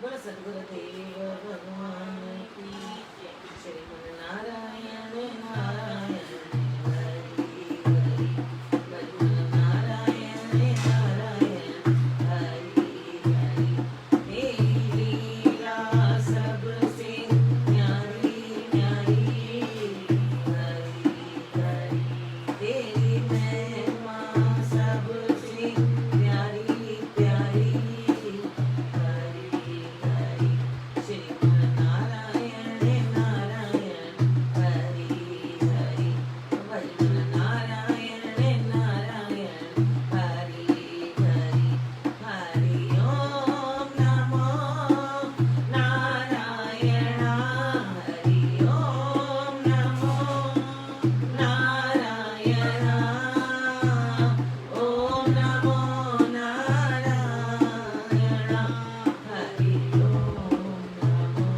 बोलो सद्गुरुदेव भगवान की जय। श्रीमन नारायण नारायण हरि हरि, भजन नारायण नारायण हरि हरि। तेरी लीला सबसे न्यारी न्यारी हरि हरि, तेरी महिमा सबसे प्यारी प्यारी हरि हरि। श्रीमन नारायण नारायण हरि हरि, भजन नारायण नारायण हरि हरि। हरि ओम नमो नारायण, हरि ओम नमो नारायण, ओम नमो नारायण। हरि ओम नमो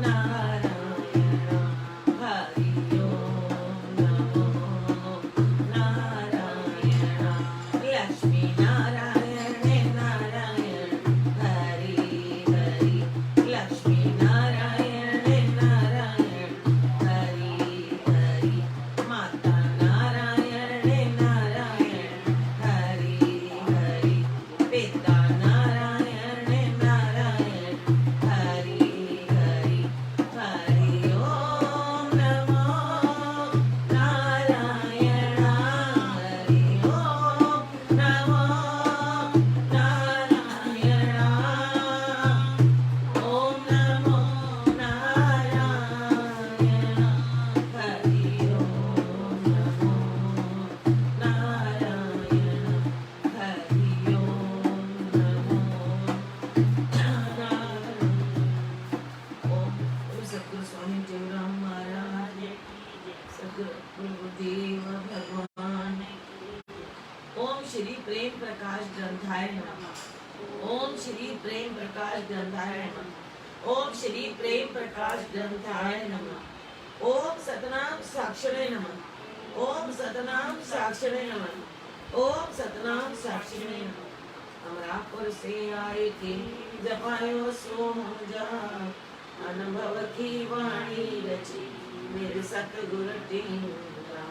नारायण, हरि ओम नमो नारायण। लक्ष्मी नारायण नारायण हरि हरि, लक्ष्मी नारायण नारायण हरि हरि। माता नारायण नारायण हरि हरि, पिता नारायण नारायण हरि हरि। हरि ओम नमो नारायण, हरि ओम नमो नारायण, ओम नमो नारायण। हरि ओम नमो नारायण, हरि ओम नमो नारायण। ओम सद्गुरु स्वामी देवराम महाराज की जय। सद्गुरु गुरुदेव भगवान। ओम श्री प्रेम प्रकाश ग्रंथाय नमः। ओम श्री प्रेम प्रकाश ग्रंथाय नमः। ओम श्री प्रेम प्रकाश ग्रंथाय नमः। ओम सतनाम साक्षरे नमः। ओम सतनाम साक्षरे नमः। ओम सतनाम साक्षरे नमः। अमरापुर से आए थे जपायो सोम जहाँ, अनुभव की वाणी रची मेरे सतगुरु टीरा।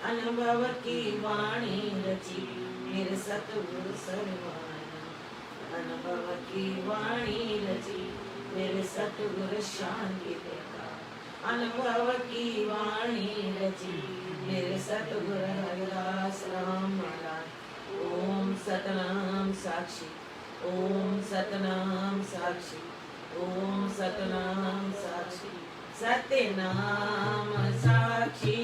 अनुभव की वाणी रची मेरे सतगुरु सरवाना। अनुभव की वाणी रची मेरे सतगुरु शांति देता। अनुभव की वाणी रची मेरे सतगुरु हरिदास राम महाराज। ओम सतनाम साक्षी, ओम सतनाम साक्षी, ओम सतनाम साक्षी। सत्यनाम साक्षी,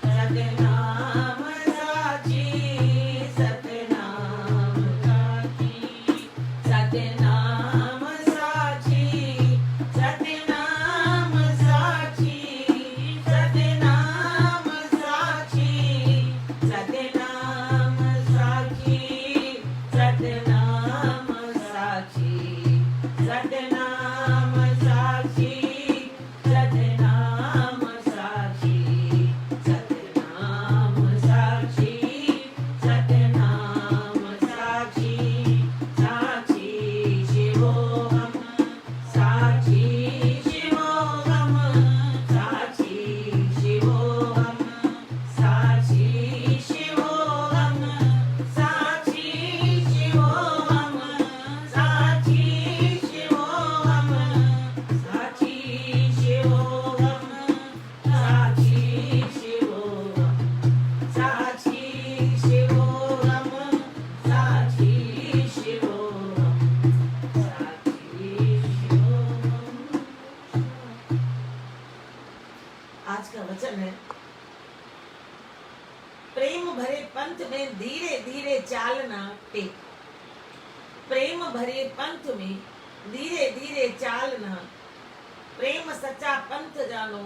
सत्यनाम साक्षी, सत्यनाम साक्षी, सत्यनाम साक्षी, सत्यनाम साक्षी, सत्यनाम साक्षी, सत्यनाम साक्षी, सत्यनाम साक्षी, सत्यनाम साक्षी, सत्यनाम साक्षी, सत्यनाम साक्षी, सत्यनाम साक्षी। साक्षी शिवोहम, साक्षी शिवोहम, साक्षी शिवोहम, साक्षी शिवोहम, साक्षी शिवोहम, साक्षी शिवोहम, साक्षी शिवोहम, साक्षी शिवोहम, साक्षी शिवोहम, साक्षी शिवोहम, साक्षी शिवोहम। आज का वचन है, प्रेम भरे पंथ में धीरे धीरे चालना टेक। प्रेम भरे पंथ में धीरे धीरे चालना, प्रेम सच्चा पंथ जानो,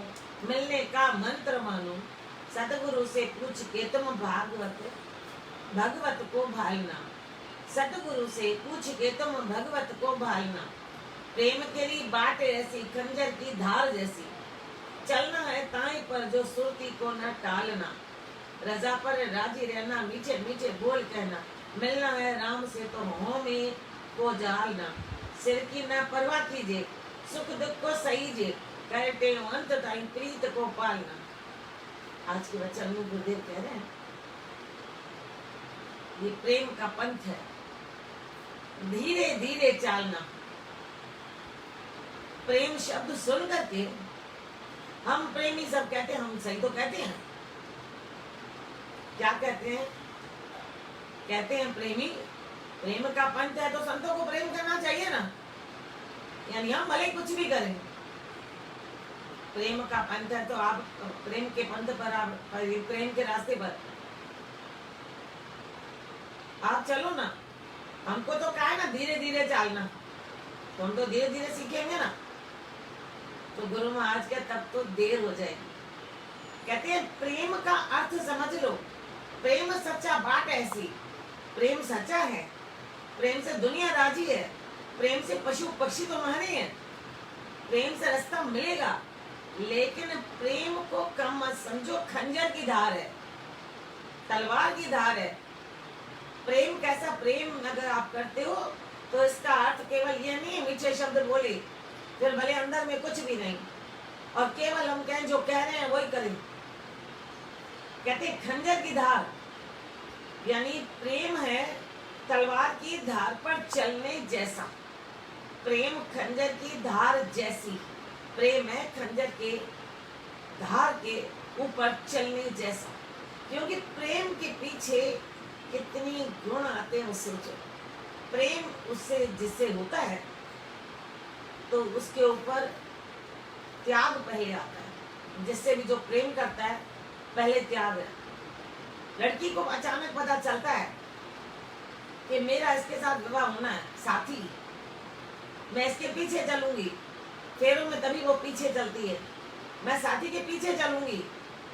मिलने का मंत्र मानो। सतगुरु से पूछ के तुम भगवत को भालना। सतगुरु से पूछ के तुम भगवत को भालना। प्रेम केरी बाट ऐसी खंजर की धार जैसी, चलना है ताई पर जो सुरती को न टालना। रजा पर राजी रहना, मीठे मीठे बोल कहना, मिलना है राम से तो हों में को जालना। सिर की ना परवाह कीजिए, सुख दुख को सहीजिए, करे टेणु अंत ताई प्रीत को पालना। आज के वचन में गुरुदेव कह रहे हैं ये प्रेम का पंथ है, धीरे धीरे चालना। प्रेम शब्द सुन करके हम प्रेमी सब कहते हैं, हम सही तो कहते हैं, क्या कहते हैं? कहते हैं प्रेमी, प्रेम का पंथ है तो संतों को प्रेम करना चाहिए ना, यानी हम भले कुछ भी करें, प्रेम का पंथ है तो आप प्रेम के पंथ पर, आप प्रेम के रास्ते पर आप चलो ना। हमको तो कहा है ना धीरे धीरे चालना, तो हम तो धीरे धीरे सीखेंगे ना। तो गुरु महाराज के तब तो देर हो जाएगी। कहते हैं प्रेम का अर्थ समझ लो, प्रेम सच्चा बात ऐसी, प्रेम सच्चा है, प्रेम से दुनिया राजी है, प्रेम से पशु पक्षी तो महाने हैं, प्रेम से रास्ता मिलेगा। लेकिन प्रेम को कम मत समझो, खंजर की धार है, तलवार की धार है। प्रेम कैसा? प्रेम अगर आप करते हो तो इसका अर्थ केवल ये नहीं है मीठे शब्द बोले फिर भले अंदर में कुछ भी नहीं, और केवल हम कहें जो कह रहे हैं वही करें। कहते खंजर की धार, यानी प्रेम है तलवार की धार पर चलने जैसा। प्रेम खंजर की धार जैसी, प्रेम है खंजर के धार के ऊपर चलने जैसा। क्योंकि प्रेम के पीछे कितनी गुण आते हैं सोचो। प्रेम उससे जिससे होता है तो उसके ऊपर त्याग पहले आता है। जिससे भी जो प्रेम करता है पहले त्याग है। लड़की को अचानक पता चलता है कि मेरा इसके साथ विवाह होना है, साथी, मैं इसके पीछे चलूंगी, फेरों में तभी वो पीछे चलती है, मैं साथी के पीछे चलूंगी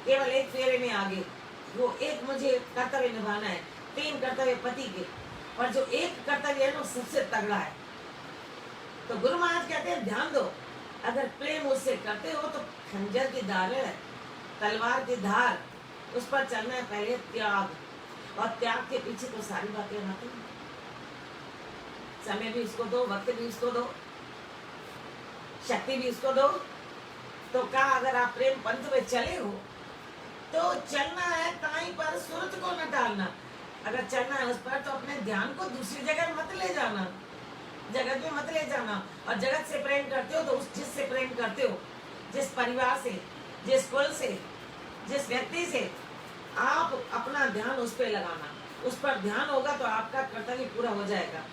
केवल एक फेरे में आगे। वो एक मुझे कर्तव्य निभाना है, 3 कर्तव्य पति के, और जो एक कर्तव्य है ना सबसे तगड़ा है। तो गुरु महाराज कहते हैं ध्यान दो, अगर प्रेम उससे करते हो तो खंजर की धार है, तलवार की धार, उस पर चलना है पहले त्याग, और त्याग के पीछे तो सारी बातें आती हैं। समय भी उसको दो, वक्त भी उसको दो, शक्ति भी उसको दो। तो कहा अगर आप प्रेम पंथ में चले हो तो चलना है ताई पर, सूरत को न टालना। अगर चलना है उस पर तो अपने ध्यान को दूसरी जगह मत ले जाना, जगत में मत ले जाना। और जगत से प्रेम करते हो तो उस जिससे प्रेम करते हो, जिस परिवार से, जिस कुल से, जिस व्यक्ति से, आप अपना ध्यान उस पर लगाना। उस पर ध्यान होगा तो आपका कर्तव्य पूरा हो जाएगा।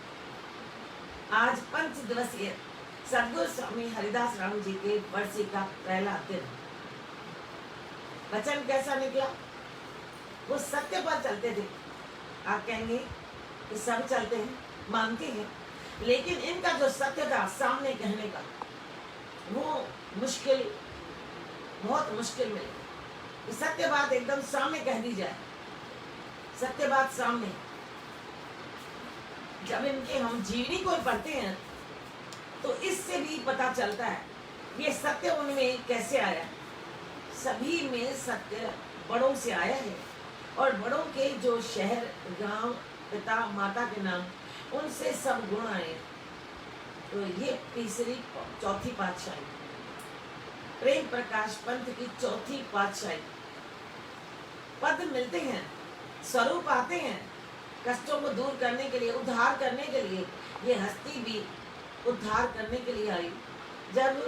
आज 5 दिवसीय सदगुरु स्वामी हरिदास राम जी के बरसी का पहला दिन। वचन कैसा निकला? वो सत्य पर चलते थे। आप कहेंगे कि सब चलते हैं, मानते हैं, लेकिन इनका जो सत्य था सामने कहने का, वो मुश्किल, बहुत मुश्किल में सत्य बात एकदम सामने कह दी जाए। सत्य बात सामने, जब इनके हम जीवनी को पढ़ते हैं तो इससे भी पता चलता है ये सत्य उनमें कैसे आया। सभी में सत्य बड़ों से आया है, और बड़ों के जो शहर, गांव, पिता माता के नाम, उनसे सब गुण आए। तो ये चौथी पातशाही, प्रेम प्रकाश पंथ की चौथी पातशाही। पद मिलते हैं, स्वरूप आते हैं, कष्टों को दूर करने के लिए, उद्धार करने के लिए। ये हस्ती भी उद्धार करने के लिए आई। जब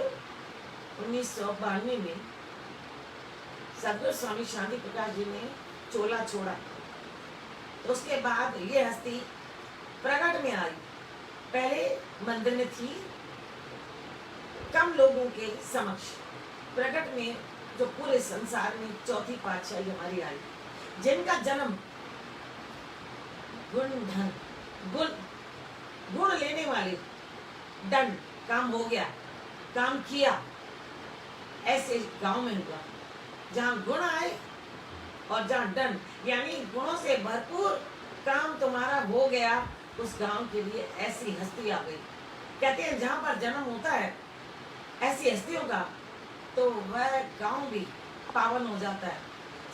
1992 में सदगुरु स्वामी शांति प्रकाश जी ने चोला छोड़ा तो उसके बाद ये हस्ती प्रकट में आई। पहले मंदिर में थी, कम लोगों के समक्ष, प्रकट में जो पूरे संसार में चौथी पातशाही हमारी आई, जिनका जन्म गुण धन, गुण लेने वाले, दंड, काम हो गया, काम किया, ऐसे गांव में हुआ जहां गुण आए और जहां दंड, यानी गुणों से भरपूर काम तुम्हारा हो गया, उस गांव के लिए ऐसी हस्ती आ गई। कहते हैं जहां पर जन्म होता है ऐसी हस्तियों का तो वह गांव भी पावन हो जाता है।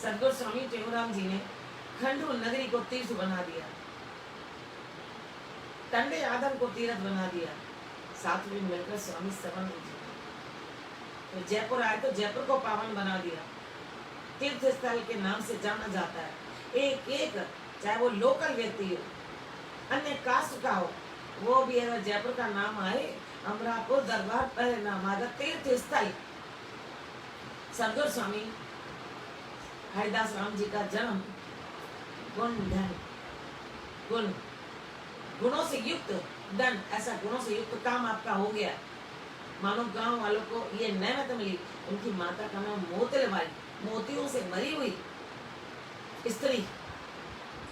सदगुरु स्वामी टेऊराम जी ने खंडूर नगरी को तीर्थ बना दिया, टंडे आदम को तीर्थ बना दिया, साथ में मिलकर स्वामी सर्वानंद जी तो जयपुर आए तो जयपुर को पावन बना दिया। तीर्थ स्थल के नाम से जाना जाता है। एक एक चाहे वो लोकल व्यक्ति हो, अन्य कास्ट का हो, वो भी अगर जयपुर का नाम आए, अमरापुर दरबार पहले नाम आएगा। तीर्थ स्थल सदगुरु स्वामी हरिदास राम जी का जन्म गुण धन गुण गुणों से युक्त धन, ऐसा गुणों से युक्त काम आपका हो गया। मानो गांव वालों को ये नेमत मिली। उनकी माता का नाम मोतिलबाई, मोतियों से भरी हुई स्त्री।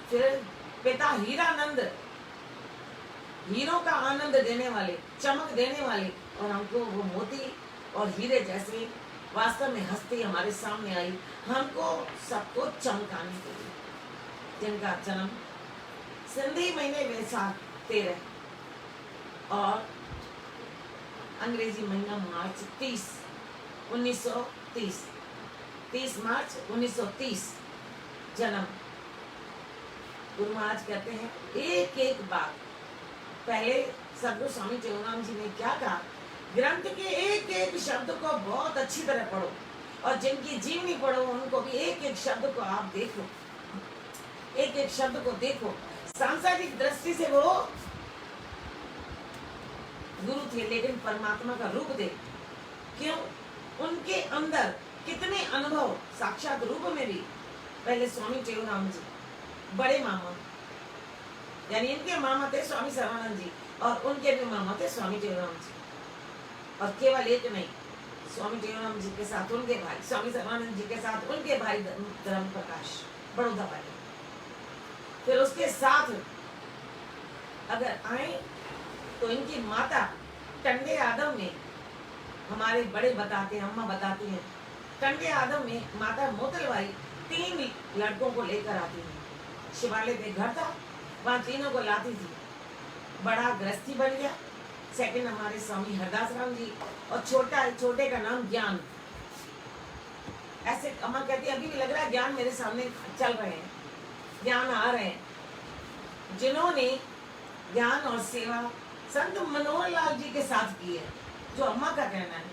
फिर पिता हीरानंद, हीरों का आनंद देने वाले, चमक देने वाले, और हमको वो मोती और हीरे जैसे वास्तव में हस्ती हमारे सामने आई, हमको सबको चमकाने के लिए, जिनका जन्म सिंधी महीने वैसाख 13 और अंग्रेजी महीना मार्च 30 मार्च 1930 जन्म। गुरु महाराज कहते हैं एक एक बात। पहले सदगुरु स्वामी चौराम जी ने क्या कहा, ग्रंथ के एक एक शब्द को बहुत अच्छी तरह पढ़ो, और जिनकी जीवनी पढ़ो उनको भी एक एक शब्द को आप देखो, एक एक शब्द को देखो। सांसारिक दृष्टि से वो गुरु थे, लेकिन परमात्मा का रूप थे। क्यों? उनके अंदर कितने अनुभव साक्षात रूप में भी। पहले स्वामी चेऊराम जी, बड़े मामा, यानी इनके मामा थे स्वामी सर्वानंद जी, और उनके भी मामा थे स्वामी चेऊराम जी। और केवल एक नहीं, स्वामी चेऊराम जी के साथ उनके भाई, स्वामी सर्वानंद जी के साथ उनके भाई धर्म प्रकाश बड़ौदा वाले। फिर उसके साथ अगर आए तो इनकी माता टंडे यादव में, हमारे बड़े बताते हैं, अम्मा बताती हैं, टंडे यादव में माता मोतिलबाई 3 लड़कों को लेकर आती है। शिवालय पे घर था, वहां तीनों को लाती थी। बड़ा गृहस्थी बन गया। सेकंड हमारे स्वामी हरदास राम जी, और छोटे का नाम ज्ञान। ऐसे अम्मा कहती है अभी भी लग रहा है ज्ञान मेरे सामने चल रहे हैं, ज्ञान आ रहे हैं। जिन्होंने ज्ञान और सेवा संत मनोहर लाल जी के साथ की है, जो अम्मा का कहना है।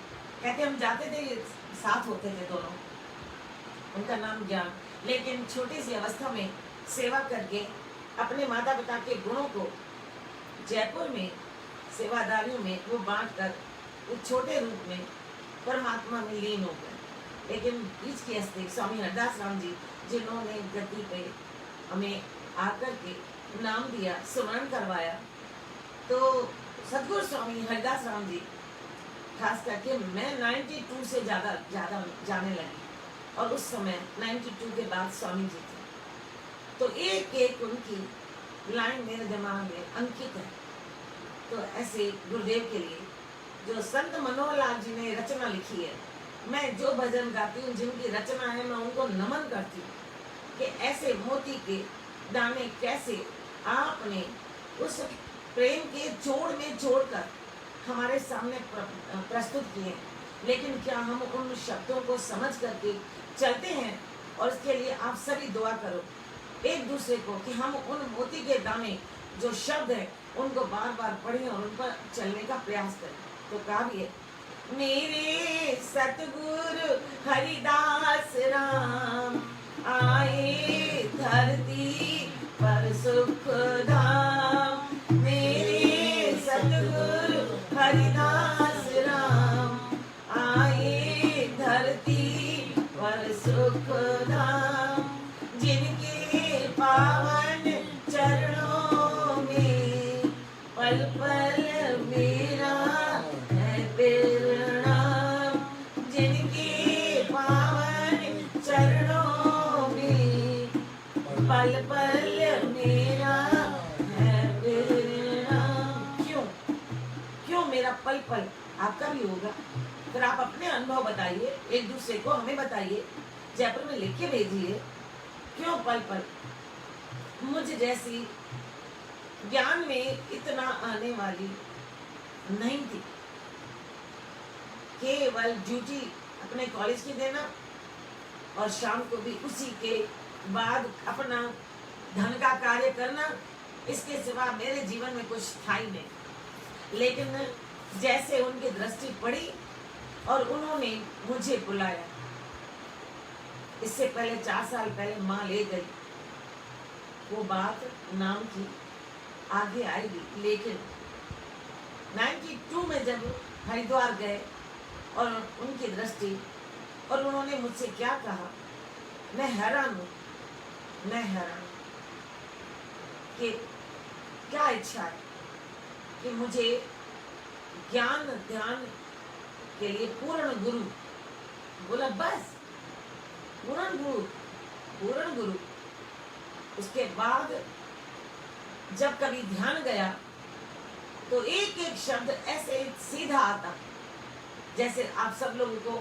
कहते हम जाते थे, साथ होते थे दोनों। उनका नाम ज्ञान। लेकिन छोटी सी अवस्था में सेवा करके अपने माता पिता के गुणों को जयपुर में सेवादारियों में वो बांट कर उस छोटे रूप में परमात्मा में लीन हो गए। लेकिन बीच की हस्ती स्वामी हरदास राम जी, जिन्होंने गद्दी पे हमें आकर के नाम दिया, सुमरण करवाया, तो सदगुरु स्वामी हरदास राम जी खास करके मैं 92 से ज़्यादा जाने लगी, और उस समय 92 के बाद स्वामी जी थे। तो एक एक उनकी लाइन मेरे दिमाग में अंकित है। तो ऐसे गुरुदेव के लिए जो संत मनोहर लाल जी ने रचना लिखी है, मैं जो भजन गाती हूँ, जिनकी रचना है, मैं उनको नमन करती हूँ कि ऐसे मोती के दाने कैसे आपने उस प्रेम के जोड़ में जोड़कर हमारे सामने प्रस्तुत किए। लेकिन क्या हम उन शब्दों को समझ करके चलते हैं? और इसके लिए आप सभी दुआ करो एक दूसरे को कि हम उन मोती के दाने जो शब्द हैं उनको बार बार पढ़ें और उन पर चलने का प्रयास करें। तो कहा भी है, मेरे सतगुरु हरिदास राम आए धरती पर सुख धाम। मेरे सतगुरु हरिदास राम आए धरती पर सुख धाम। जिनके पावन चरणों में पल पल मेरा है प्रणाम। जिनके पावन चरणों में पल पल मेरा है प्रणाम। क्यों मेरा पल पल आपका भी होगा? फिर आप अपने अनुभव बताइए, एक दूसरे को हमें बताइए, जयपुर में लिख के भेजिए। क्यों पल पल? मुझ जैसी ज्ञान में इतना आने वाली नहीं थी। केवल ड्यूटी अपने कॉलेज की देना और शाम को भी उसी के बाद अपना धन का कार्य करना, इसके सिवा मेरे जीवन में कुछ था ही नहीं। लेकिन जैसे उनकी दृष्टि पड़ी और उन्होंने मुझे बुलाया। इससे पहले 4 साल पहले माँ ले गई, वो बात नाम की आगे आएगी। लेकिन 92 में जब हरिद्वार गए और उनकी दृष्टि, और उन्होंने मुझसे क्या कहा, मैं हैरान हूँ, मैं हैरान कि क्या इच्छा है कि मुझे ज्ञान ध्यान के लिए पूर्ण गुरु बोला, बस पूर्ण गुरु। उसके बाद जब कभी ध्यान गया तो एक एक शब्द ऐसे सीधा आता, जैसे आप सब लोगों को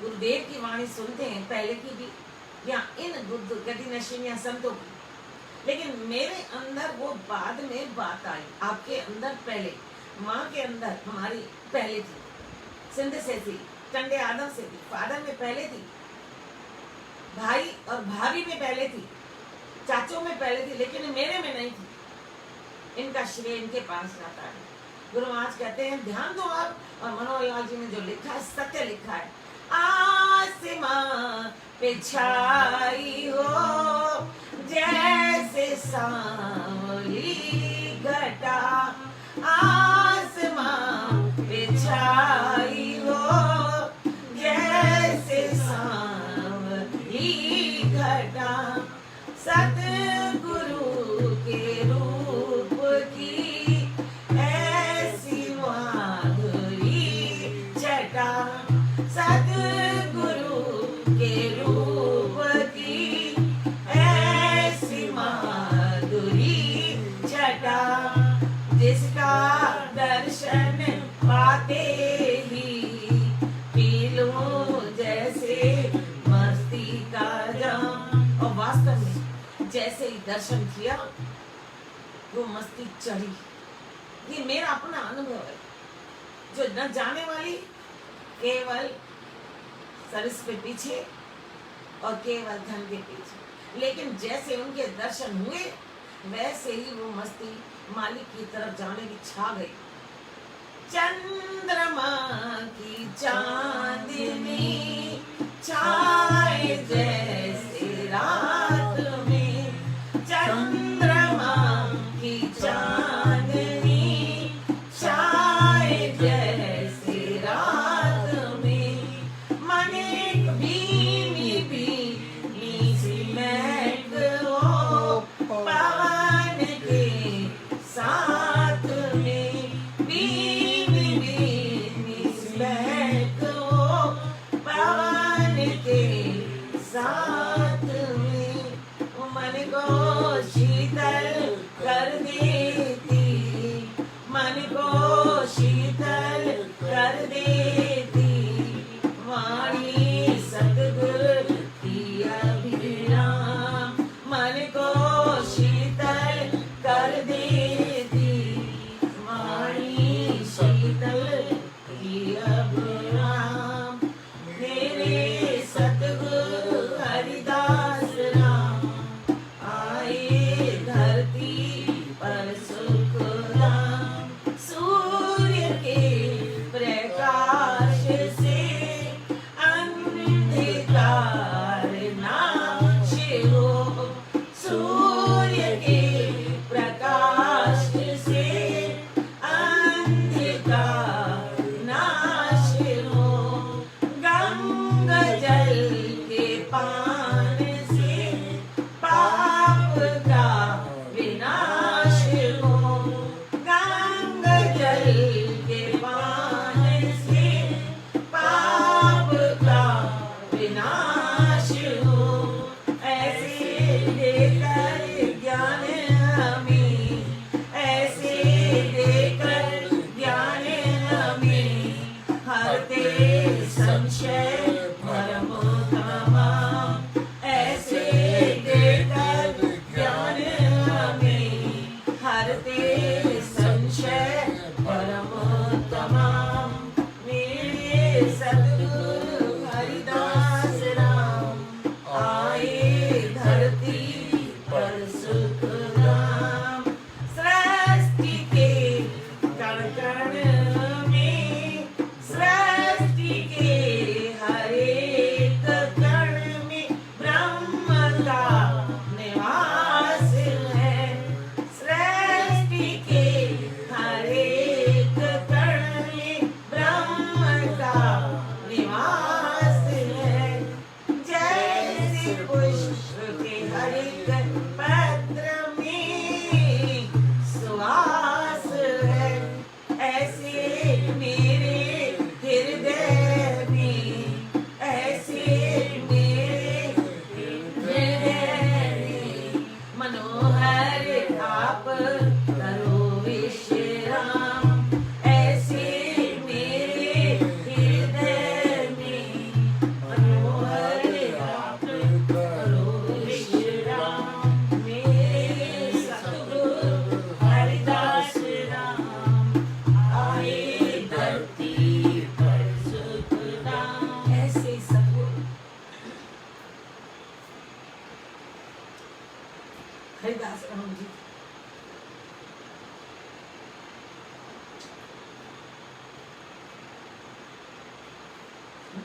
गुरुदेव की वाणी सुनते हैं, पहले की भी, या इन बुद्ध गति या संतों की, लेकिन मेरे अंदर वो बाद में बात आई। आपके अंदर पहले, माँ के अंदर हमारी पहले थी, सिंध से थी, टंडे आदम से थी, फादर में पहले थी, भाई और भाभी में पहले थी, चाचों में पहले थी, लेकिन मेरे में नहीं थी। इनका श्रेय इनके पास जाता है। गुरु महाराज कहते हैं ध्यान दो आप, और मनोहर लाल जी ने जो लिखा है सत्य लिखा है, आसमां पे छाई हो जैसे सांवली घटा, आसमां पे छाई हो जैसे सांवली घटा, सतगुरु के रूप की ऐसी माधुरी छटा, सतगुरु के रूप की ऐसी माधुरी छटा, जिसका दर्शन पाते ही पी लूं जैसे मस्ती का जाम। और वास्तव में जैसे ही दर्शन किया वो मस्ती चढ़ी। ये मेरा अपना अनुभव है, जो न जाने वाली केवल सरस के पीछे और केवल धन के पीछे, लेकिन जैसे उनके दर्शन हुए वैसे ही वो मस्ती मालिक की तरफ जाने की छा गई। चंद्रमा की चांदनी छाए जैसे रात में, चंद्रमा की चांदनी छाए जैसे रात में, मन एक भीनी भीनी सी महक हो पवन के साथ में, भीनी भीनी सी महक हो पवन के साथ में, मन को शीतल कर देती, मन को शीतल कर देती, वाणी सतगुरु की अभिराम, मन को शीतल कर देती, वाणी शीतल की अभिराम, मेरे सतगुरु हरिदास राम आए धरती पर सुख राम, सूर्य के प्रकाश से अंधकार नाश हो, सूर्य के प्रकाश से अंधकार नाश हो, गंगा जल के पान से पाप का विनाश हो, गंगा जल के पान से पाप का विनाश हो, ऐसे देकर ज्ञान हमें, ऐसे देकर ज्ञान हमें, हरते संशय भरम तमाम, ऐसे देकर ज्ञान हमें, हरते संशय भरम तमाम, मेरे सतगुरु हरिदास राम आए धरती पर सुख राम, सृष्टि के कण कण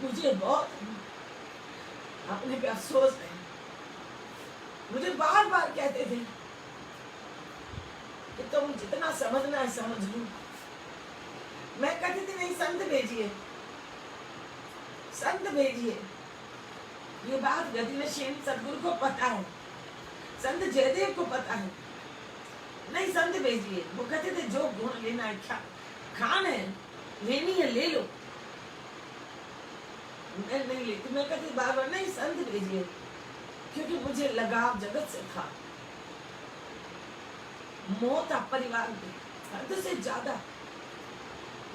मुझे बहुत अपने पे अफसोस है। मुझे बार बार कहते थे कि तुम जितना समझना है समझ लो। मैं कहती थी नहीं, संत भेजिए, संत भेजिए। ये बात गतिनशील सदगुरु को पता है, संत जयदेव को पता है। नहीं, संत भेजिए। वो कहते थे जो गुण लेना है, खान है, लेनी है ले लो। मैं नहीं लेती, मैं कहती बार बार नहीं, संत भेजिए, क्योंकि मुझे लगाव जगत से था, मोह था परिवार में, हद से ज्यादा।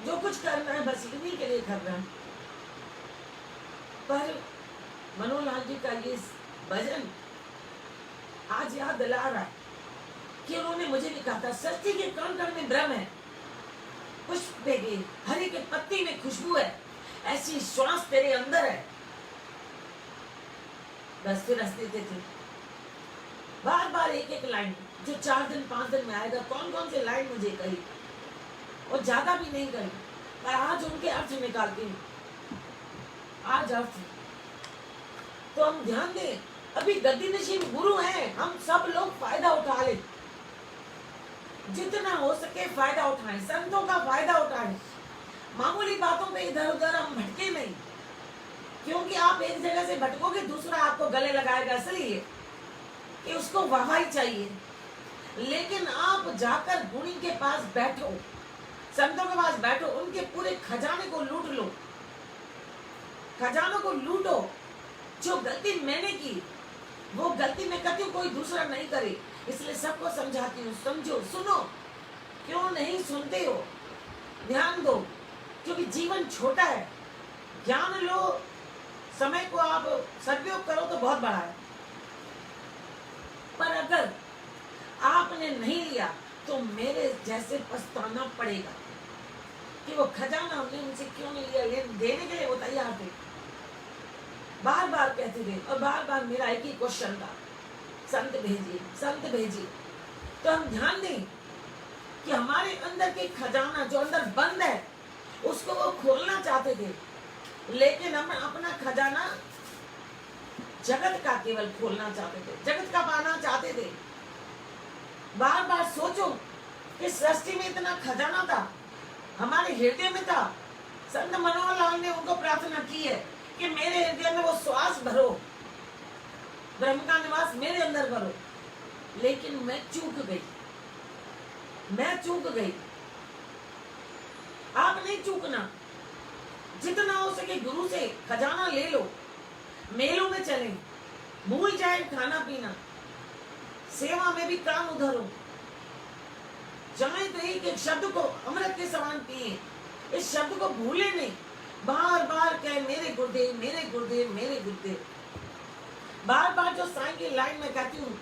जो कुछ करना है बस इन्हीं के लिए करना है। पर मनोहर जी का ये भजन आज याद दिला रहा है कि उन्होंने मुझे भी कहा था, सृष्टि के कण कण में ब्रह्म है, पुष्प में, हरे के पत्ती में खुशबू है, ऐसी श्वास तेरे अंदर है। बस फिर हंसते थे। बार बार एक एक लाइन जो 4 दिन 5 दिन में आएगा, कौन कौन से लाइन मुझे कही, और ज्यादा भी नहीं कही, पर आज उनके अर्थ निकालती हूँ। आज अर्थ तो हम ध्यान दें, अभी गतिनशील गुरु हैं, हम सब लोग फायदा उठा ले, जितना हो सके फायदा उठाएं, संतों का फायदा उठाएं। मामूली बातों पे इधर उधर हम भटके नहीं, क्योंकि आप एक जगह से भटकोगे दूसरा आपको गले लगाएगा, इसलिए कि उसको वाहवाही चाहिए। लेकिन आप जाकर गुणी के पास बैठो, संतों के पास बैठो, उनके पूरे खजाने को लूट लो, खजानों को लूटो। जो गलती मैंने की वो गलती मैं करती हूँ, कोई दूसरा नहीं करे, इसलिए सबको समझाती हूँ, समझो, सुनो। क्यों नहीं सुनते हो? ध्यान दो, क्योंकि जीवन छोटा है। ज्ञान लो, समय को आप सदुपयोग करो तो बहुत बड़ा है, पर अगर आपने नहीं लिया तो मेरे जैसे पछताना पड़ेगा कि वो खजाना हमने उनसे क्यों नहीं लिया। देने के लिए वो तैयार थे, बार बार कहते थे, और बार बार मेरा एक ही क्वेश्चन था, संत भेजिए, संत भेजिए। तो हम ध्यान दें कि हमारे अंदर के खजाना जो अंदर बंद है उसको वो खोलना चाहते थे, लेकिन हम अपना खजाना जगत का केवल खोलना चाहते थे, जगत का पाना चाहते थे। बार बार सोचो कि सृष्टि में इतना खजाना था, हमारे हृदय में था। संत मनोहर लाल ने उनको प्रार्थना की है कि मेरे हृदय में वो श्वास भरो, ब्रह्म का निवास मेरे अंदर भरो। लेकिन मैं चूक गई, मैं चूक गई। आप नहीं चूकना, जितना हो सके गुरु से खजाना ले लो, मेलों में चले, भूल जाए खाना पीना, सेवा में भी काम उधरो, जाए तो एक शब्द को अमृत के समान पिए, इस शब्द को भूले नहीं। बार बार कहे मेरे गुरुदेव, मेरे गुरुदेव, मेरे गुरुदेव। बार बार जो साईं की लाइन में कहती हूँ,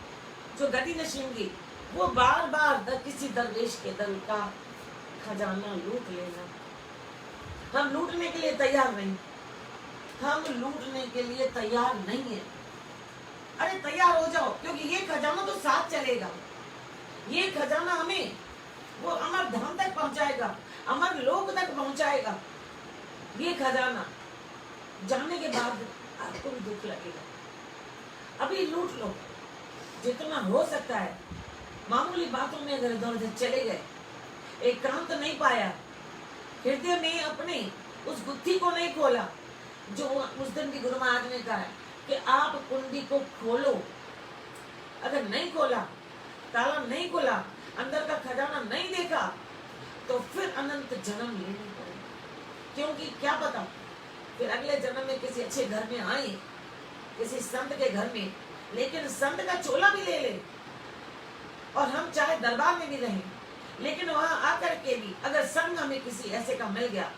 जो गतिनशील की, वो बार बार किसी दरवेश के दल का खजाना लूट लेना। हम लूटने के लिए तैयार नहीं, हम लूटने के लिए तैयार नहीं है। अरे तैयार हो जाओ, क्योंकि ये खजाना तो साथ चलेगा। ये खजाना हमें वो अमर धाम तक पहुंचाएगा, अमर लोक तक पहुंचाएगा। ये खजाना जाने के बाद आपको भी दुख लगेगा। अभी लूट लो जितना हो सकता है। मामूली बातों में अगर इधर उधर चले गए, एकांत नहीं पाया, हृदय में अपने उस गुत्थी को नहीं खोला, जो उस दिन भी गुरु महाराज ने कहा है कि आप कुंडी को खोलो। अगर नहीं खोला, ताला नहीं खोला, अंदर का खजाना नहीं देखा, तो फिर अनंत जन्म लेने पड़ेगा। क्योंकि क्या पता फिर अगले जन्म में किसी अच्छे घर में आए, किसी संत के घर में, लेकिन संत का चोला भी ले ले, और हम चाहे दरबार में भी रहें, लेकिन वहां आकर के भी अगर संग हमें किसी ऐसे का मिल गया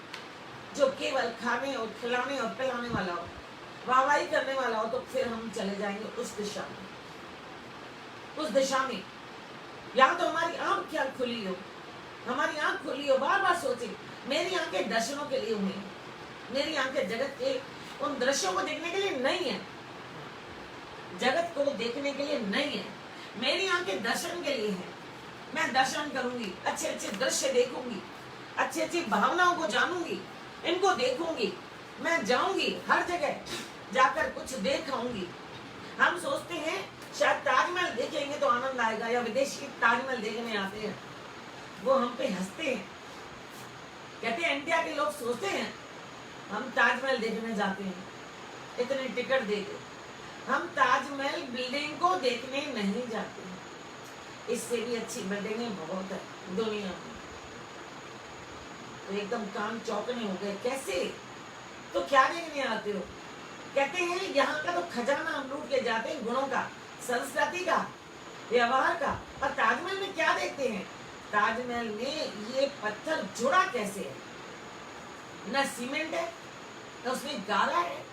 जो केवल खाने और खिलाने और पिलाने वाला हो, वाहवाही करने वाला हो, तो फिर हम चले जाएंगे उस दिशा में। उस दिशा में या तो हमारी आंख क्या खुली हो, हमारी आंख खुली हो, बार बार सोचे मेरी आंखें दर्शनों के लिए हुई हैं, मेरी आंखें जगत के उन दृश्यों को देखने के लिए नहीं है, जगत को देखने के लिए नहीं है, मेरी आंखें दर्शन के लिए है। मैं दर्शन करूंगी, अच्छे अच्छे दृश्य देखूंगी, अच्छी अच्छी भावनाओं को जानूंगी, इनको देखूंगी, मैं जाऊंगी हर जगह, जाकर कुछ देख आऊंगी। हम सोचते हैं शायद ताजमहल देखेंगे तो आनंद आएगा, या विदेशी ताजमहल देखने आते हैं वो हम पे हंसते हैं, कहते हैं इंडिया के लोग सोचते हैं हम ताजमहल देखने जाते हैं इतने टिकट देके। हम ताजमहल बिल्डिंग को देखने नहीं जाते हैं, इससे भी अच्छी बिल्डिंगें बहुत है दुनिया में। तो एकदम कान चौकने हो गए, कैसे? तो क्या देखने आते हो? कहते हैं यहाँ का तो खजाना हम लूट के जाते हैं, गुणों का, संस्कृति का, व्यवहार का। और ताजमहल में क्या देखते हैं? ताजमहल में ये पत्थर जुड़ा कैसे है? न सीमेंट है, न उसमें गारा है,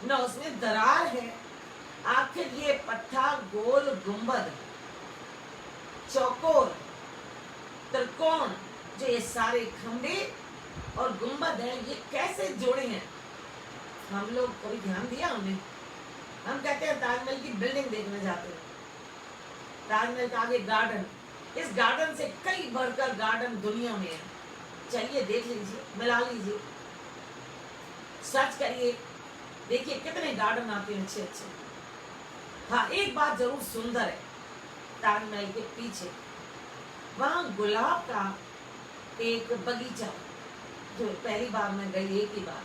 न उसमें दरार है। आखिर ये पत्थर गोल गुंबद, चौकोर, त्रिकोण, जो ये सारे खंभे और गुंबद है, ये कैसे जुड़े हैं? हम लोग कभी ध्यान दिया उन्हें? हम कहते हैं ताजमहल की बिल्डिंग देखने जाते हैं, ताजमहल का आगे गार्डन, इस गार्डन से कई बढ़कर गार्डन दुनिया में है। चलिए देख लीजिए, मिला लीजिए, सर्च करिए, देखिए कितने गार्डन आते हैं अच्छे अच्छे। हाँ, एक बात जरूर सुंदर है, ताजमहल के पीछे वहां गुलाब का एक बगीचा, जो पहली बार मैं गई एक ही बार,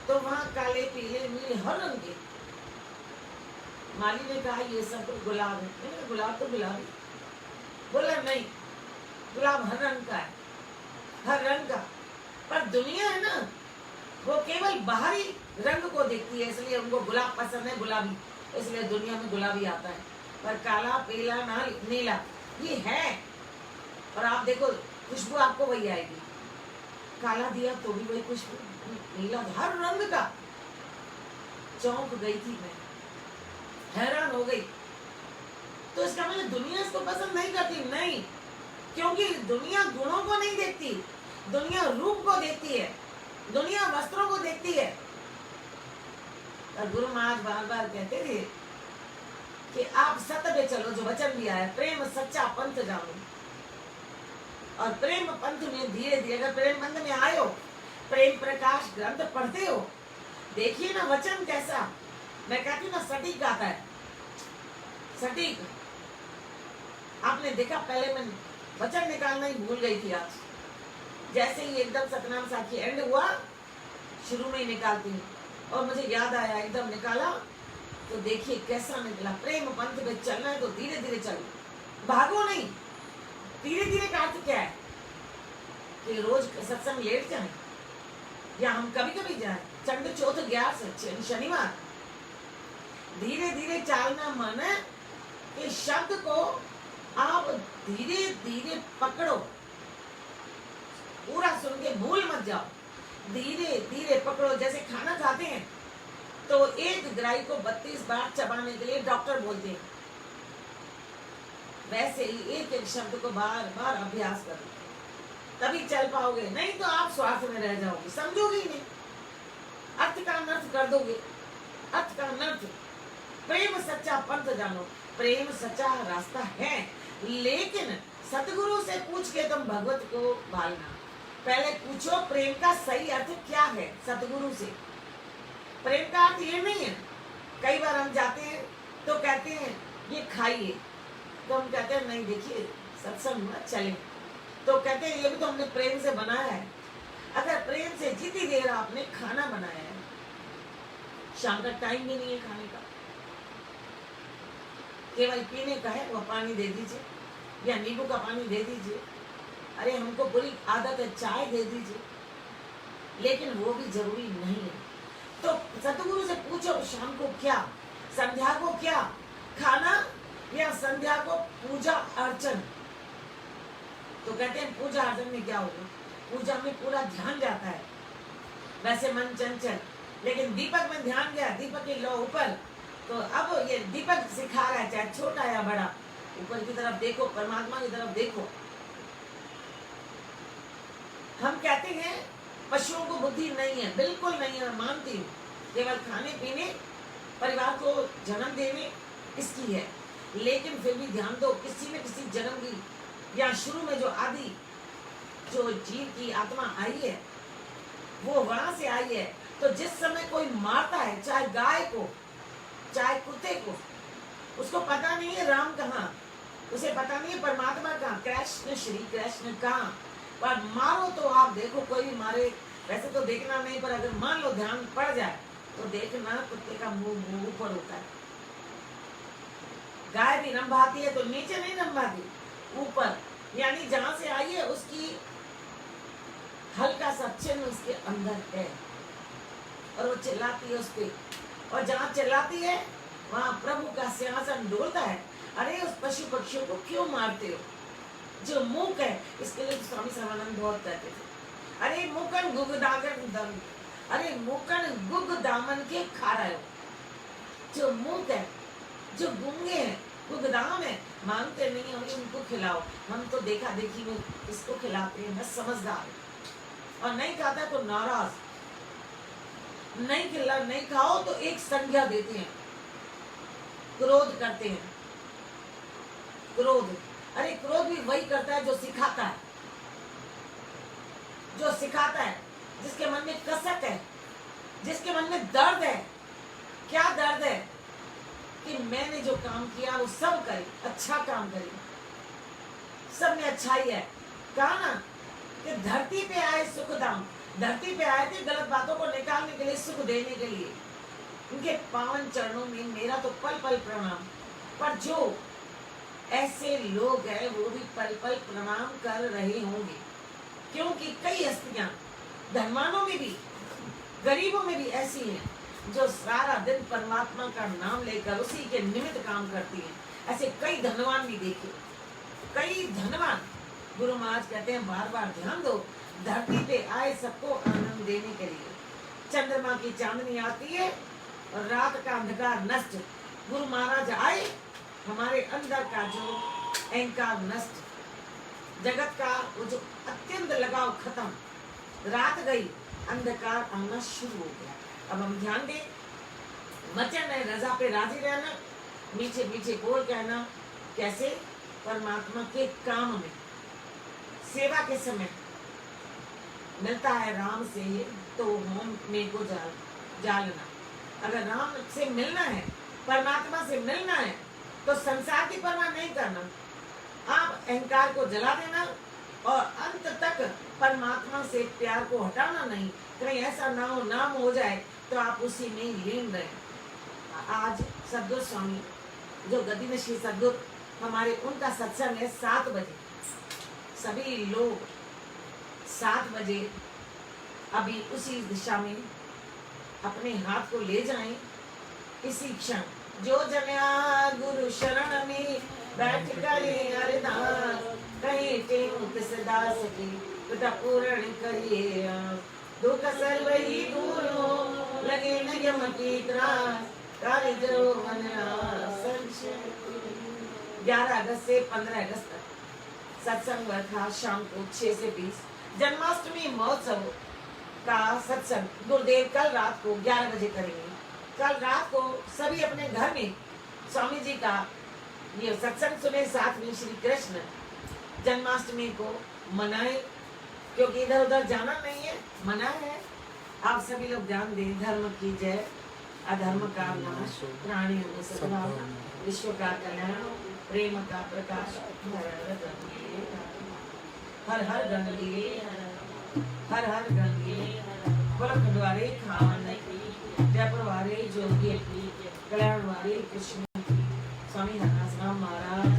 तो वहां काले पीले नीले हर रंग के। माली ने कहा ये सब तो गुलाब है। मैंने कहा गुलाब तो गुलाबी। बोला नहीं, गुलाब हर रंग का है, हर रंग का। पर दुनिया है ना, वो केवल बाहरी रंग को देखती है, इसलिए उनको गुलाब पसंद है, गुलाबी, इसलिए दुनिया में गुलाबी आता है। पर काला पीला नीला ये है, और आप देखो खुशबू आपको वही आएगी। काला दिया तो भी वही खुशबू, नीला हर रंग का। चौंक गई थी मैं, हैरान हो गई। तो इसका मतलब दुनिया इसको पसंद नहीं करती? नहीं, क्योंकि दुनिया गुणों को नहीं देखती, दुनिया रूप को देखती है, दुनिया वस्त्रों को देखती है। और गुरु महाराज बार बार कहते थे कि आप सत्य पे चलो, जो वचन दिया है, प्रेम सच्चा पंथ जानो। और प्रेम पंथ में धीरे धीरे, अगर प्रेम पंथ में आए हो, प्रेम प्रकाश ग्रंथ पढ़ते हो, देखिए ना वचन कैसा, मैं कहती हूँ ना सटीक आता है, सटीक। आपने देखा, पहले मैं वचन निकालना ही भूल गई थी आज। जैसे ही एकदम सतनाम साखी एंड हुआ, शुरू में ही निकालती हूँ, और मुझे याद आया, एकदम निकाला तो देखिए कैसा निकला। प्रेम पंथ पे चलना है तो धीरे धीरे चलो, भागो नहीं। धीरे धीरे का अर्थ क्या है? कि रोज सत्संग लेट जाए, या हम कभी कभी जाए, चंड चौथ 11 शनिवार। धीरे धीरे चालना माने कि शब्द को आप धीरे धीरे पकड़ो, पूरा सुन के भूल मत जाओ, धीरे धीरे पकड़ो। जैसे खाना खाते हैं तो एक ग्राही को 32 बार चबाने के लिए डॉक्टर बोलते हैं, वैसे ही एक एक शब्द को बार बार अभ्यास करो, तभी चल पाओगे। नहीं तो आप स्वार्थ में रह जाओगे, समझोगे ही नहीं, अर्थ का अनर्थ कर दोगे, अर्थ का अनर्थ। प्रेम सच्चा पंथ जानो, प्रेम सच्चा रास्ता है, लेकिन सतगुरु से पूछ के तुम भगवत को भालना। पहले पूछो प्रेम का सही अर्थ क्या है सतगुरु से। प्रेम का अर्थ ये नहीं है, कई बार हम जाते हैं तो कहते हैं ये खाइए, तो हम कहते हैं नहीं, देखिए सत्संग में चले, तो कहते हैं ये भी तो हमने प्रेम से बनाया है। अगर प्रेम से जितनी देर आपने खाना बनाया है, शाम का टाइम भी नहीं है खाने का, केवल पीने का है, वो पानी दे दीजिए, या नींबू का पानी दे दीजिए। अरे हमको बुरी आदत है, चाय दे दीजिए, लेकिन वो भी जरूरी नहीं है। तो सतगुरु से पूछो शाम को क्या, संध्या को क्या खाना, या संध्या को पूजा अर्चन। तो कहते हैं पूजा अर्चन में क्या होगा? पूजा में पूरा ध्यान जाता है, वैसे मन चंचल, लेकिन दीपक में ध्यान गया, दीपक की लो ऊपर। तो अब ये दीपक सिखा रहा है, चाहे छोटा या बड़ा, ऊपर की तरफ देखो, परमात्मा की तरफ देखो। हम कहते हैं पशुओं को बुद्धि नहीं है, बिल्कुल नहीं है, मानती हूँ, केवल खाने पीने, परिवार को जन्म देने इसकी है। लेकिन फिर भी ध्यान दो, किसी न किसी जन्म की, या शुरू में जो आदि जो जीव की आत्मा आई है, वो वहां से आई है। तो जिस समय कोई मारता है, चाहे गाय को चाहे कुत्ते को, उसको पता नहीं है राम कहाँ, उसे पता नहीं है परमात्मा कहाँ, कृष्ण श्री कृष्ण कहाँ। पर मारो तो आप देखो, कोई भी मारे, वैसे तो देखना नहीं, पर अगर मान लो ध्यान पड़ जाए तो देखना कुत्ते का मुंह ऊपर होता है। गाय भी रंभाती है तो नीचे नहीं रंभाती, ऊपर, यानी जहां से आई है उसकी हल्का सा चिन्ह उसके अंदर है, और वो चिल्लाती है उस पे, और जहां चिल्लाती है वहां प्रभु का सिंहासन डोलता है। अरे उस पशु पक्षियों को क्यों मारते हो? जो मूक है, इसके लिए स्वामी सर्वानंद बहुत कहते थे, अरे मुकन गुगदागन, अरे मुकन गुग दामन के खा रहे हो। जो मूक है, जो गूंगे हैं, गुगदाम है, मांगते नहीं हम उनको खिलाओ, हम तो देखा देखी में इसको खिलाते हैं, बस समझदार है। और नहीं खाता तो नाराज, नहीं खिला, नहीं खाओ तो एक संज्ञा देते हैं, क्रोध करते हैं। क्रोध, अरे क्रोध भी वही करता है जो सिखाता है, जो सिखाता है, जिसके मन में कसक है, जिसके मन में दर्द है। क्या दर्द है? कि मैंने जो काम किया वो सब करे, अच्छा काम करे, सब में अच्छाई है। कहा ना कि धरती पे आए सुखधाम, धरती पे आए थे गलत बातों को निकालने के लिए, सुख देने के लिए। उनके पावन चरणों में मेरा तो पल पल प्रणाम। पर जो ऐसे लोग हैं वो भी पल पल प्रणाम कर रहे होंगे, क्योंकि कई हस्तियां धनवानों में भी गरीबों में भी ऐसी हैं जो सारा दिन परमात्मा का नाम लेकर उसी के निमित्त काम करती हैं। ऐसे कई धनवान भी देखे, कई धनवान। गुरु महाराज कहते हैं बार बार ध्यान दो, धरती पे आए सबको आनंद देने के लिए। चंद्रमा की चांदनी आती है और रात का अंधकार नष्ट। गुरु महाराज आए, हमारे अंदर का जो अहंकार नष्ट, जगत का वो जो अत्यंत लगाव खत्म, रात गई, अंधकार आना शुरू हो गया। अब हम ध्यान दें, वचन है रजा पे राजी रहना, मीठे मीठे बोल कहना। कैसे? परमात्मा के काम में, सेवा के समय मिलता है राम से तो हम मेरे को जालना। अगर राम से मिलना है, परमात्मा से मिलना है, तो संसार की परवाह नहीं करना, आप अहंकार को जला देना और अंत तक परमात्मा से प्यार को हटाना नहीं। कहीं ऐसा ना हो, नाम हो जाए तो आप उसी में लीन रहे। आज सद्गुरु स्वामी जो गद्दी में श्री सद्गुरु हमारे, उनका सत्संग है 7 बजे। सभी लोग 7 बजे अभी उसी दिशा में अपने हाथ को ले जाएं। इसी क्षण जो जन्या गुरु शरण में बैठ करे अरदास, कहीं टेऊ किस दास की पिता पूर्ण करिए आस। दुख सर्व ही दूर हो, लगे न यम की त्रास, कार्य जो मन संशय। 11 अगस्त से 15 अगस्त तक सत्संग था, शाम को 6 से 20। जन्माष्टमी महोत्सव का सत्संग गुरुदेव कल रात को 11 बजे करेंगे। कल रात को सभी अपने घर में स्वामी जी का ये सत्संग सुने, साथ में श्री कृष्ण जन्माष्टमी को मनाए, क्योंकि इधर उधर जाना नहीं है, मना है। आप सभी लोग ध्यान दें। धर्म की जय, अधर्म का नाश, प्राणियों में सद्भावना, विश्व का कल्याण, प्रेम का प्रकाश। हर हर गंगे, हर हर गंगे, गोरख द्वारे खान, जयपुर वाले जोगी, कल्याण वाले कृष्ण, स्वामी हरनाम महाराज,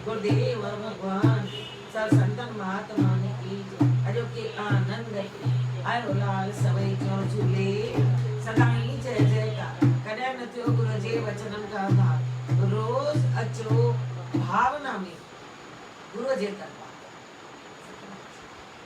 गुरुदेव और भगवान सब संतन महात्मा की अजो के आनंद आयो लाल सवै जो झूले सदाई जय जय का कदय नत्यो गुरु जी वचनम का भाग रोज अचो भावना में गुरु जी का